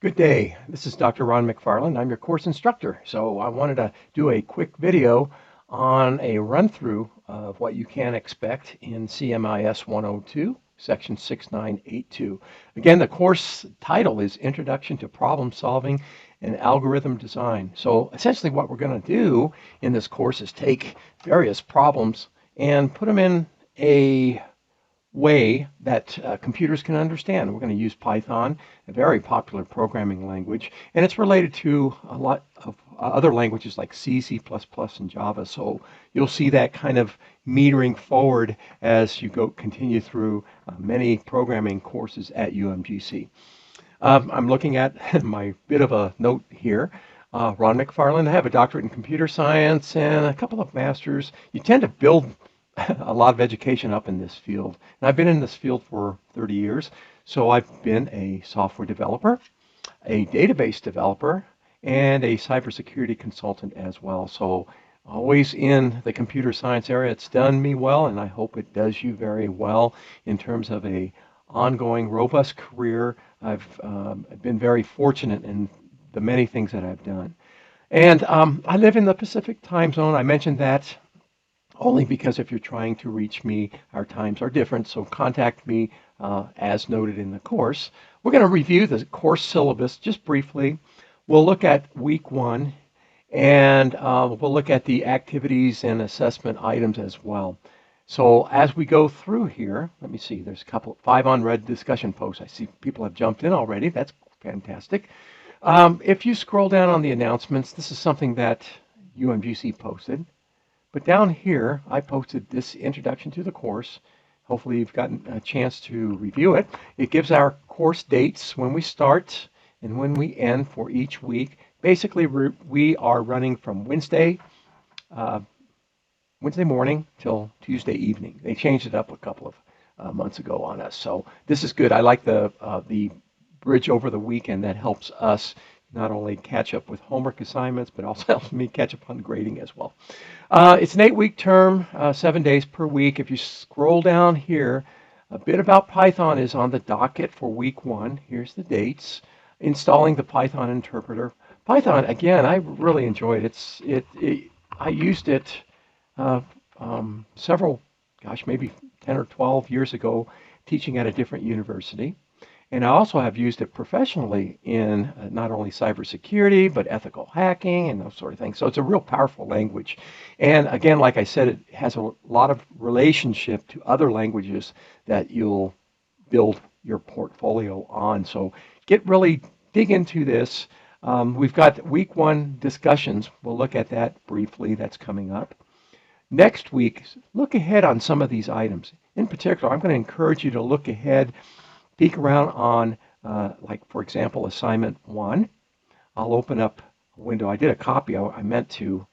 Good day. This is Dr. Ron McFarland. I'm your course instructor. So I wanted to do a quick video on a run-through of what you can expect in CMIS 102, section 6982. Again, the course title is Introduction to Problem Solving and Algorithm Design. So essentially what we're going to do in this course is take various problems and put them in a way that computers can understand. We're going to use Python, a very popular programming language, and it's related to a lot of other languages like C, C++, and Java. So you'll see that kind of metering forward as you continue through many programming courses at UMGC. I'm looking at my bit of a note here. Ron McFarland. I have a doctorate in computer science and a couple of masters. You tend to build a lot of education up in this field. And I've been in this field for 30 years. So I've been a software developer, a database developer, and a cybersecurity consultant as well. So always in the computer science area. It's done me well, and I hope it does you very well in terms of a ongoing, robust career. I've been very fortunate in the many things that I've done. And I live in the Pacific time zone. I mentioned that only because if you're trying to reach me, our times are different, so contact me as noted in the course. We're going to review the course syllabus just briefly. We'll look at week one, and we'll look at the activities and assessment items as well. So as we go through here, let me see, there's a couple, 5 unread discussion posts. I see people have jumped in already. That's fantastic. If you scroll down on the announcements, this is something that UMGC posted. But down here, I posted this introduction to the course. Hopefully you've gotten a chance to review it. It gives our course dates, when we start and when we end for each week. Basically, we are running from Wednesday morning till Tuesday evening. They changed it up a couple of months ago on us. So this is good. I like the bridge over the weekend. That helps us not only catch up with homework assignments, but also helps me catch up on grading as well. It's an 8-week term, 7 days per week. If you scroll down here, a bit about Python is on the docket for week one. Here's the dates. Installing the Python interpreter. Python, again, I really enjoyed it. I used it several, maybe 10 or 12 years ago, teaching at a different university. And I also have used it professionally in not only cybersecurity, but ethical hacking and those sort of things. So it's a real powerful language. And again, like I said, it has a lot of relationship to other languages that you'll build your portfolio on. So dig into this. We've got week one discussions. We'll look at that briefly. That's coming up. Next week, look ahead on some of these items. In particular, I'm going to encourage you to look ahead, peek around on, like, for example, assignment 1. I'll open up a window. I did a copy. I meant to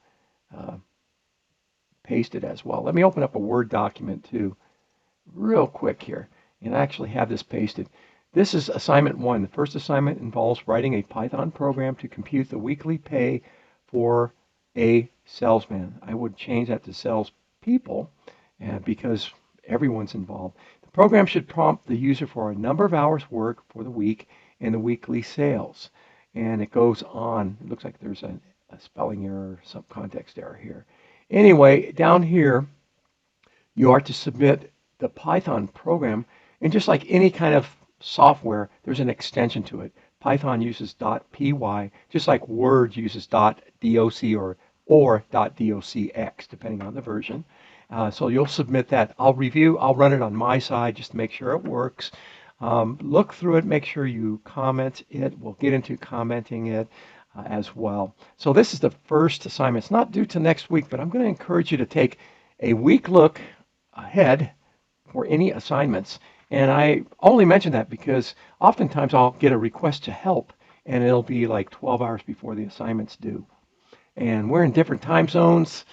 paste it as well. Let me open up a Word document, too, real quick here, and actually have this pasted. This is assignment 1. The first assignment involves writing a Python program to compute the weekly pay for a salesman. I would change that to salespeople because everyone's involved. The program should prompt the user for a number of hours work for the week and the weekly sales. And it goes on. It looks like there's a spelling error, some context error here. Anyway, down here, you are to submit the Python program. And just like any kind of software, there's an extension to it. Python uses .py, just like Word uses .doc or .docx, depending on the version. So you'll submit that. I'll run it on my side just to make sure it works. Look through it, make sure you comment it. We'll get into commenting it as well. So this is the first assignment. It's not due to next week, but I'm going to encourage you to take a week look ahead for any assignments. And I only mention that because oftentimes I'll get a request to help, and it'll be like 12 hours before the assignment's due. And we're in different time zones.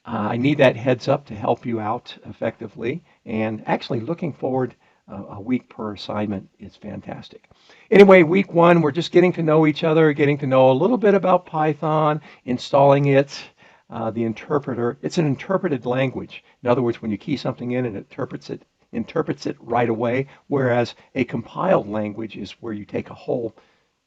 I need that heads up to help you out effectively. And actually looking forward a week per assignment is fantastic. Anyway, week one, we're just getting to know each other, getting to know a little bit about Python, installing it, the interpreter. It's an interpreted language. In other words, when you key something in, it interprets it right away, whereas a compiled language is where you take a whole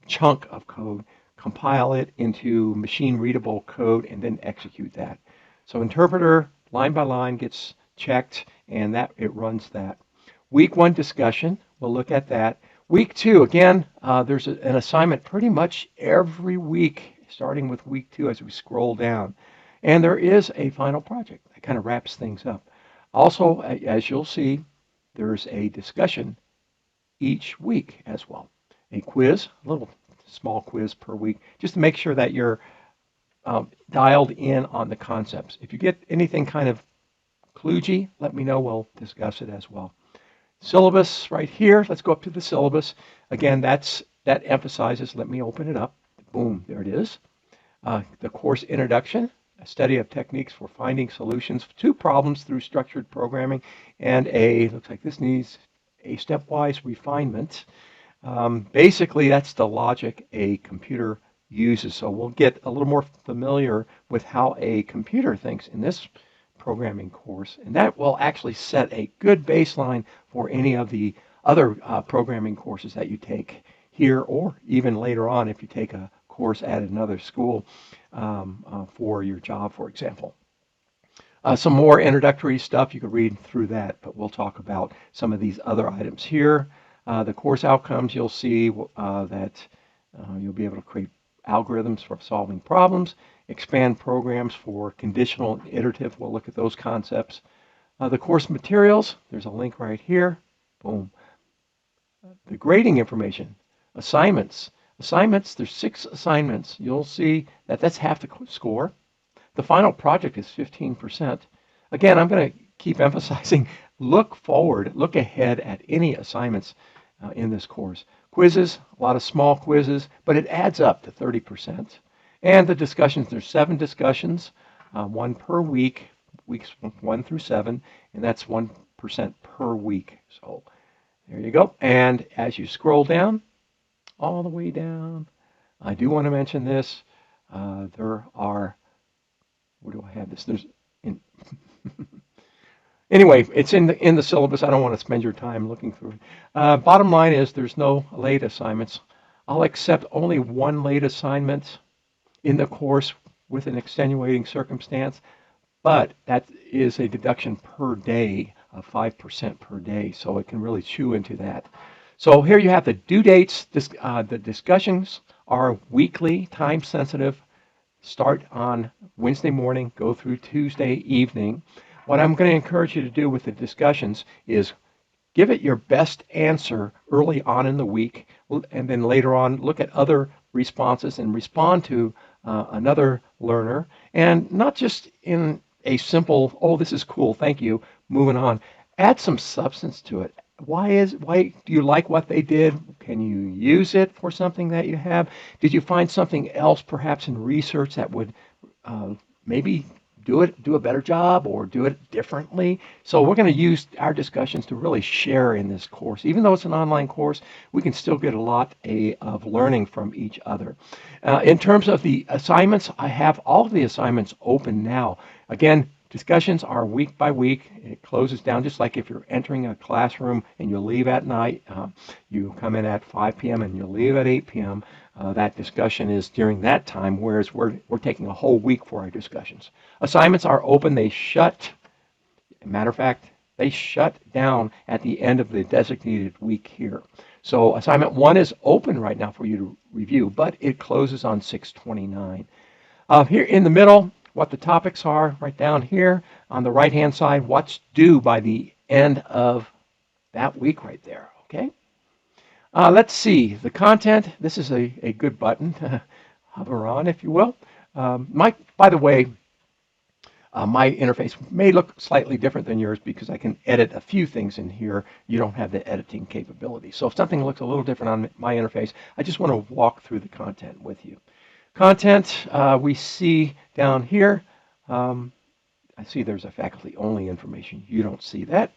chunk of code, compile it into machine readable code, and then execute that. So interpreter line by line gets checked, and that it runs that. Week 1 discussion, we'll look at that. Week 2, again, there's an assignment pretty much every week, starting with week 2 as we scroll down. And there is a final project that kind of wraps things up. Also, as you'll see, there's a discussion each week as well. A quiz, a little small quiz per week, just to make sure that you're dialed in on the concepts. If you get anything kind of kludgy, let me know. We'll discuss it as well. Syllabus right here. Let's go up to the syllabus. Again, that emphasizes, let me open it up. Boom, there it is. The course introduction, a study of techniques for finding solutions to problems through structured programming, and looks like this needs a stepwise refinement. Basically, that's the logic a computer uses. So we'll get a little more familiar with how a computer thinks in this programming course, and that will actually set a good baseline for any of the other programming courses that you take here, or even later on if you take a course at another school for your job, for example. Some more introductory stuff, you could read through that, but we'll talk about some of these other items here. The course outcomes, you'll see that you'll be able to create algorithms for solving problems, expand programs for conditional and iterative. We'll look at those concepts. The course materials, there's a link right here. Boom. The grading information, assignments. Assignments, there's 6 assignments. You'll see that that's half the score. The final project is 15%. Again, I'm going to keep emphasizing, look forward, look ahead at any assignments in this course. Quizzes, a lot of small quizzes, but it adds up to 30%. And the discussions, there's 7 discussions, 1 per week, weeks 1 through 7, and that's 1% per week. So there you go. And as you scroll down, all the way down, I do want to mention this. There are, where do I have this? There's in Anyway, it's in the syllabus. I don't want to spend your time looking through it. Bottom line is there's no late assignments. I'll accept only 1 late assignment in the course with an extenuating circumstance, but that is a deduction per day of 5% per day, so it can really chew into that. So here you have the due dates. The discussions are weekly, time sensitive, start on Wednesday morning, go through Tuesday evening. What I'm going to encourage you to do with the discussions is give it your best answer early on in the week, and then later on look at other responses and respond to another learner, and not just in a simple, oh, this is cool, thank you, moving on. Add some substance to it. Why do you like what they did? Can you use it for something that you have? Did you find something else perhaps in research that would maybe do a better job or do it differently? So we're going to use our discussions to really share in this course. Even though it's an online course, we can still get a lot of learning from each other. In terms of the assignments, I have all of the assignments open now. Again, discussions are week by week. It closes down just like if you're entering a classroom and you leave at night. You come in at 5 p.m. and you leave at 8 p.m. That discussion is during that time, whereas we're taking a whole week for our discussions. Assignments are open. They shut, matter of fact, they shut down at the end of the designated week here. So assignment 1 is open right now for you to review, but it closes on 6/29. Here in the middle, what the topics are right down here. On the right-hand side, what's due by the end of that week right there, okay? Let's see, the content. This is a good button to hover on, if you will. By the way, my interface may look slightly different than yours because I can edit a few things in here. You don't have the editing capability. So if something looks a little different on my interface, I just want to walk through the content with you. Content, we see down here. I see there's a faculty-only information. You don't see that.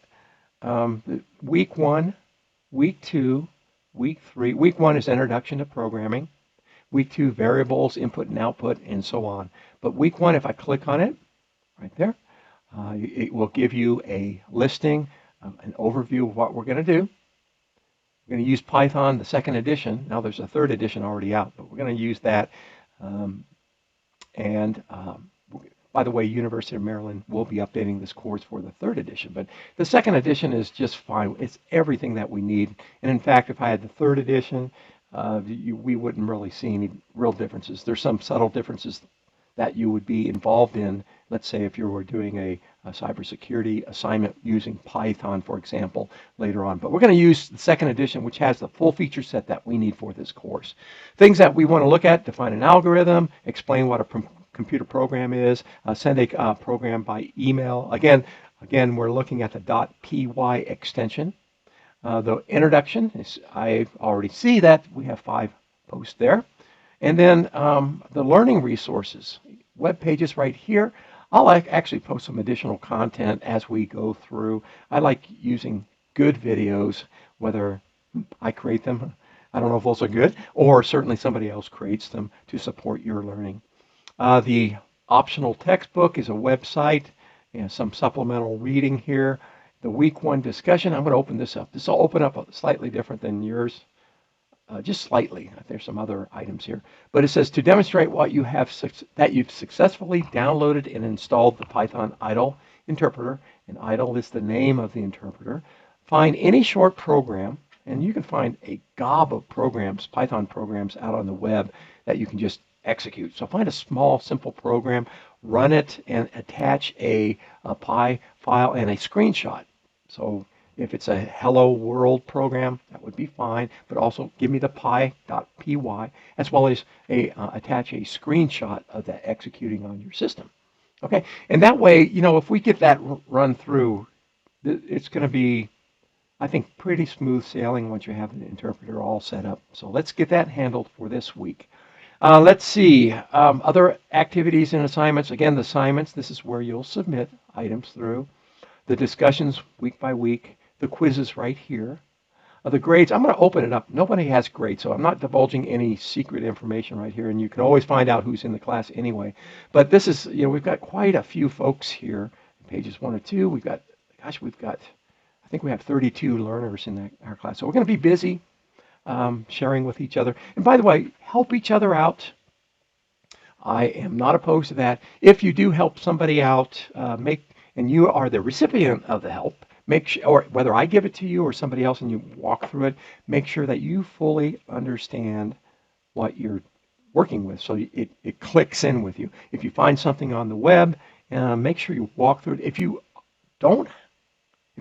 Week 1, Week 2, Week 3. Week 1 is Introduction to Programming. Week 2, Variables, Input and Output, and so on. But Week 1, if I click on it, right there, it will give you a listing, an overview of what we're going to do. We're going to use Python, the second edition. Now there's a third edition already out, but we're going to use that. Um, and by the way, University of Maryland will be updating this course for the third edition, but the second edition is just fine. It's everything that we need. And in fact, if I had the third edition, we wouldn't really see any real differences. There's some subtle differences that you would be involved in. Let's say if you were doing a cybersecurity assignment using Python, for example, later on. But we're going to use the second edition, which has the full feature set that we need for this course. Things that we want to look at: define an algorithm, explain what a computer program is, send a program by email. Again, we're looking at the .py extension. The introduction is, I already see that we have 5 posts there. And then the learning resources, web pages right here. I'll actually post some additional content as we go through. I like using good videos, whether I create them, I don't know if those are good, or certainly somebody else creates them to support your learning. The optional textbook is a website and some supplemental reading here. The week 1 discussion, I'm going to open this up. This will open up slightly different than yours. Just slightly. There's some other items here, but it says to demonstrate what you have that you've successfully downloaded and installed the Python idle interpreter, and idle is the name of the interpreter. Find any short program, and you can find a gob of programs, Python programs, out on the web that you can just execute. So find a small, simple program, run it, and attach a Py file and a screenshot. So if it's a hello world program, that would be fine, but also give me the py.py, as well as attach a screenshot of that executing on your system. Okay, and that way, if we get that run through, it's going to be, I think, pretty smooth sailing once you have the interpreter all set up. So let's get that handled for this week. Let's see, other activities and assignments. Again, the assignments, this is where you'll submit items through. The discussions week by week. The quizzes right here. The grades, I'm going to open it up. Nobody has grades, so I'm not divulging any secret information right here, and you can always find out who's in the class anyway. But this is, we've got quite a few folks here. Pages 1 or 2, we've got, I think we have 32 learners in our class. So we're going to be busy sharing with each other. And by the way, help each other out. I am not opposed to that. If you do help somebody out, and you are the recipient of the help, make sure, or whether I give it to you or somebody else and you walk through it, make sure that you fully understand what you're working with so it clicks in with you. If you find something on the web, make sure you walk through it. If you're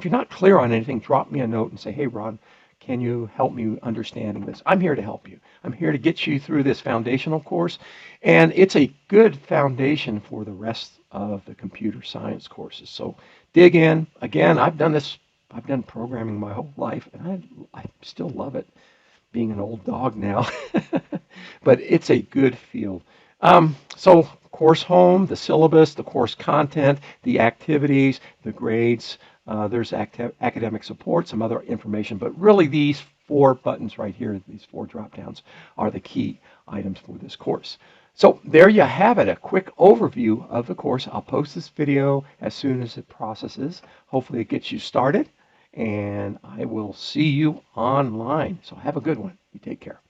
not clear on anything, drop me a note and say, hey, Ron, can you help me understanding this? I'm here to help you. I'm here to get you through this foundational course, and it's a good foundation for the rest of the computer science courses. So dig in. Again, I've done programming my whole life, and I still love it, being an old dog now. But it's a good field. So course home, the syllabus, the course content, the activities, the grades, there's academic support, some other information, but really these 4 buttons right here, these 4 drop downs, are the key items for this course. So there you have it, a quick overview of the course. I'll post this video as soon as it processes. Hopefully it gets you started, and I will see you online. So have a good one. You take care.